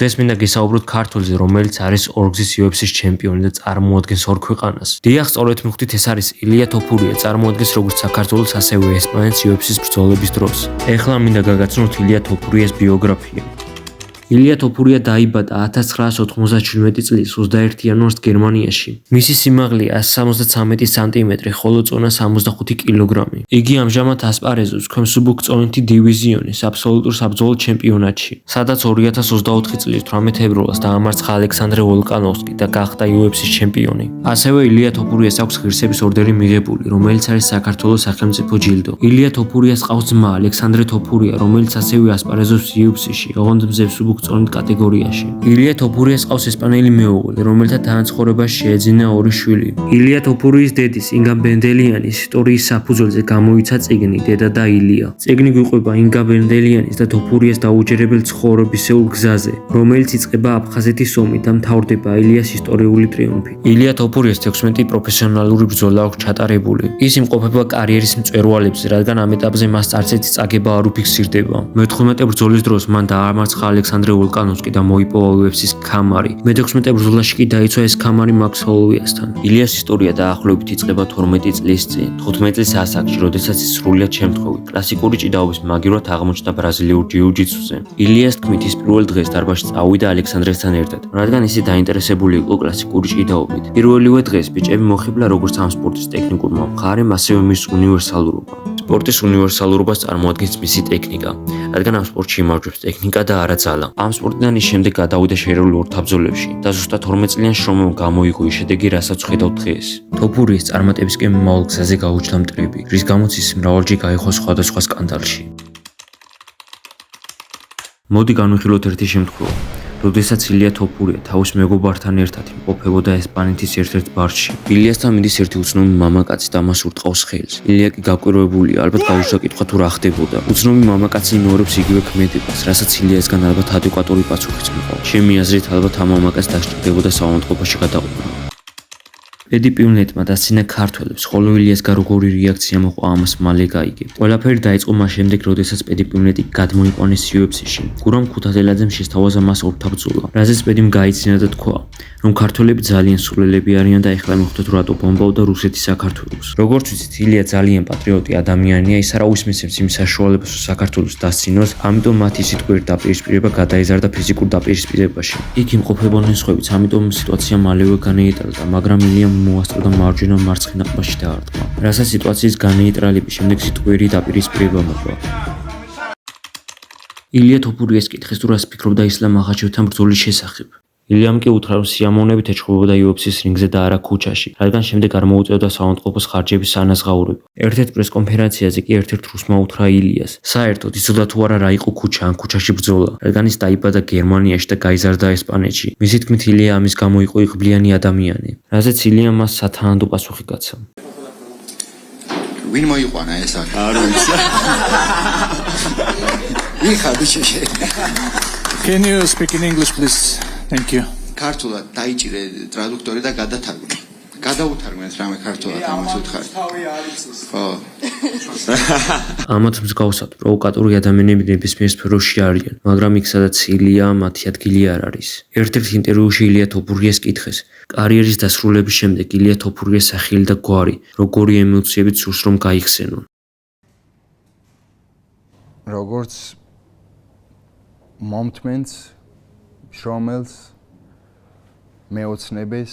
დღეს მინდა გესაუბროთ ქართველზე, რომელიც არის ორგზის UFC-ის ჩემპიონი და წარმოადგენს ორ ქვეყანას. დიახ, სწორედ მივხვდით, ეს არის ილია თოფურია, წარმოადგენს როგორც საქართველოს, ასევე ესპანეთის UFC-ის ბრძოლების დროს. ეხლა მინდა გაგაცნოთ ილია თოფურიას ბიოგრაფია. ილია თოფურია დაიბადა 1997 წლის 21 იანვარს გერმანიაში. მისი სიმაღლე 173 სანტიმეტრი, ხოლო წონა 65 კილოგრამი. იგი ამჟამად ასპარეზობს ქვემსუბუქწონითი დივიზიონის აბსოლუტურ საბრძოლო ჩემპიონატში, სადაც 2024 წლის 18 ფებრუარს დაამარცხა ალექსანდრე ვოლკანოვსკი და გახდა UFC-ის ჩემპიონი. ასევე ილია თოფურიას აქვს ღირსების ორდერი მიღებული, რომელიც არის საქართველოს სახელმწიფო ჯილდო. ილია თოფურიას ყავს ძმა ალექსანდრე თოფურია, რომელიც ასევე ასპარეზობს UFC-ში, ოღონდ მსუბუქ წონით კატეგორიაში. ილია თოფურიას ყავს ესპანელი მეუღლე, რომელთა თანაცხოვრებაში შეეძინა ორი შვილი. ილია თოფურიის დედის ინგა ბენდელიანის ისტორიის საფუძველზე გამოიცა წიგნი დედა და ილია. წიგნი გვიყვება ინგა ბენდელიანის და თოფურიას დაუჯერებელ ცხოვრებისეულ გზაზე, რომელიც იწყება აფხაზეთის ომით და მთავრდება ილიას ისტორიული ტრიუმფით. ილია თოფურიას 16 პროფესიონალური ბრძოლა აქვს ჩატარებული. ის იმყოფება კარიერის მწვერვალებზე, რადგან ამ ეტაპზე მას არცერთი წაგება არ უფიქსირდება. მე-18 ბრძოლის დროს მან დაამარცხა ალექსანდრე ვოლკანოვსკი და მოიპოვა UFC-ის ქამარი. მე-16 ბრძოლაში კი დაიცვა ეს ქამარი მაქს ჰოლოვიასთან. ილიას ისტორია დაახლოებით იწყება 12 წლის წინ, 15 წლის ასაკში, როდესაც ის სრულიად შემთხვევით კლასიკური ჭიდაობის მაგივრად აღმოჩნდა ბრაზილიურ ჯიუ-ჯიტსუზე. ილიას თქმით, ის პირველ დღეს დარბაზში წავიდა ალექსანდრესთან ერთად, რადგან ისე დაინტერესებული იყო კლასიკური ჭიდაობით. პირველივე დღეს ბიჭები მოხიბლა როგორც ამ სპორტის ტექნიკურმა მხარემ, ასევე მის უნივერსალურობა. სპორტის უნივერსალურობას წარმოადგენს მისი ტექნიკა, რადგან ამ სპორტში იმარჯვებს ტექნიკა და არა ძალა. ამ სპორტიდან ის შემდეგ გადავიდა შერეულ ორთაბრძოლებში და ზუსტად 12 წლიან შრომამ გამოიგო ის შედეგი, რასაც ხედავთ დღეს. თოფურიის წარმატებისკენ მომავალ გზაზე გაუჩნდა მტრები, რის გამოც ის მრავალჯერ გაიხო სხვადასხვა სკანდალში. მოდი განვიხილოთ ერთი შემთხვევა. როდესაც ილია თოფურია თავის მეგობართან ერთად იმყოფებოდა ესპანეთის ერთ-ერთ ბარში. ილიასთან მიდის ერთი უცნობი მამაკაცი და მას ურტყავს ხელს. ილია კი გაკვირვებულია, ალბათ გაუჩნდა კითხვა თუ რა ხდებოდა. უცნობი მამაკაცი იმეორებს იგივე ქმედებას, რასაც ილიასგან ალბათ ადეკვატური პასუხიც მიყვა. ჩემი აზრით, ალბათ ამ მამაკაცს დასჭირდებოდა საავადმყოფოში გადაყვანა. პედი პივნეტმა დასცინა ქართველებს, ხოლო ილიასგან როგორი რეაქცია მოყვა ამას მალე გაიგებთ. ყველაფერი დაიწყო მას შემდეგ, როდესაც პედი პივნეტი გადმოიყვანეს UFC-ში. გურამ ქუთათელაძემ შესთავაზა მას ორთაბრძოლა, რაზეც პედიმ გაიცინა და თქვა, რომ ქართველები ძალიან სულელები არიან და ეხლა მიხვდეთ რატო ბომბავდა რუსეთი საქართველოს. როგორც ვიცით, ილია ძალიან პატრიოტი ადამიანია, ის არავის მისცემს იმ საშუალებას, რომ საქართველოს დასცინოს, ამიტომ მათი სიტყვიერი დაპირისპირება გადაიზარდა ფიზიკურ დაპირისპირებაში. იქ იმყოფებოდნენ სხვებიც, ამიტომ სიტუაცია მალევე განეიტრალდა, მაგრამ ილიამ მოასწრო და მარჯვენა მარცხენა ყბაში დაარტყმა, რასაც სიტუაციის განეიტრალების შემდეგ სიტყვიერი დაპირისპირება მოყვა. ილია თოფურიას კითხეს, თუ რას ფიქრობდა ისლამ მახაჩევთან ბრძოლის შესახებ. ილიამ კი უთხრა, რომ სიამოვნებით ეჩხუბებოდა UFC-ის რინგზე და არა ქუჩაში, რადგან შემდეგ არ მოუწევდა საავადმყოფოს ხარჯების ანაზღაურება. ერთ-ერთ პრესკონფერენციაზე კი ერთ-ერთ რუსმა უთხრა ილიას, საერთოდ იცოდა თუ არა რა იყო ქუჩა ან ქუჩაში ბრძოლა, რადგან ის დაიბადა გერმანიაში და გაიზარდა ესპანეთში. მისი თქმით, ილია ამის გამო იყო იღბლიანი ადამიანი, რაზეც ილიამ მას სათანადო პასუხი გაცა. ვინ მოიყვანა ეს აქ? არ ვიცი. ვიხარ ბიჭი? Can you speak in English, please? Thank you. ქართულად დაიჭირე ტრადუქტორი და გადათარგმნე. გადაუთარგმნეთ რამე ქართულად ამას უთხარ. ხო. ამათ მსგავსად პროვოკატორი ადამიანები ნებისმიერ სფეროში არიან, მაგრამ იქ სადაც ილია, მათი ადგილი არ არის. ერთ-ერთ ინტერვიუში ილია თოფურიას კითხეს, კარიერის დასრულების შემდეგ ილია თოფურიას სახელი და გვარი, როგორი ემოციებით სურს რომ გაიხსენონ. როგორც მომთმენს, შრომელს, მეოცნებას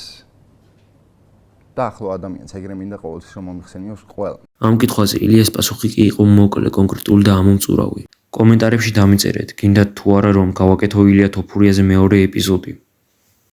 და ახლო ადამიანს, ეგრე მინდა ყოველთვის რომ მომიხსენიოს ყველა. ამ კითხვაზე ილიას პასუხი კი იყო მოკლე, კონკრეტული და ამომწურავი. კომენტარებში დამიწერეთ, გინდათ თუ არა რომ გავაკეთო ილია თოფურიაზე მეორე ეპიზოდი.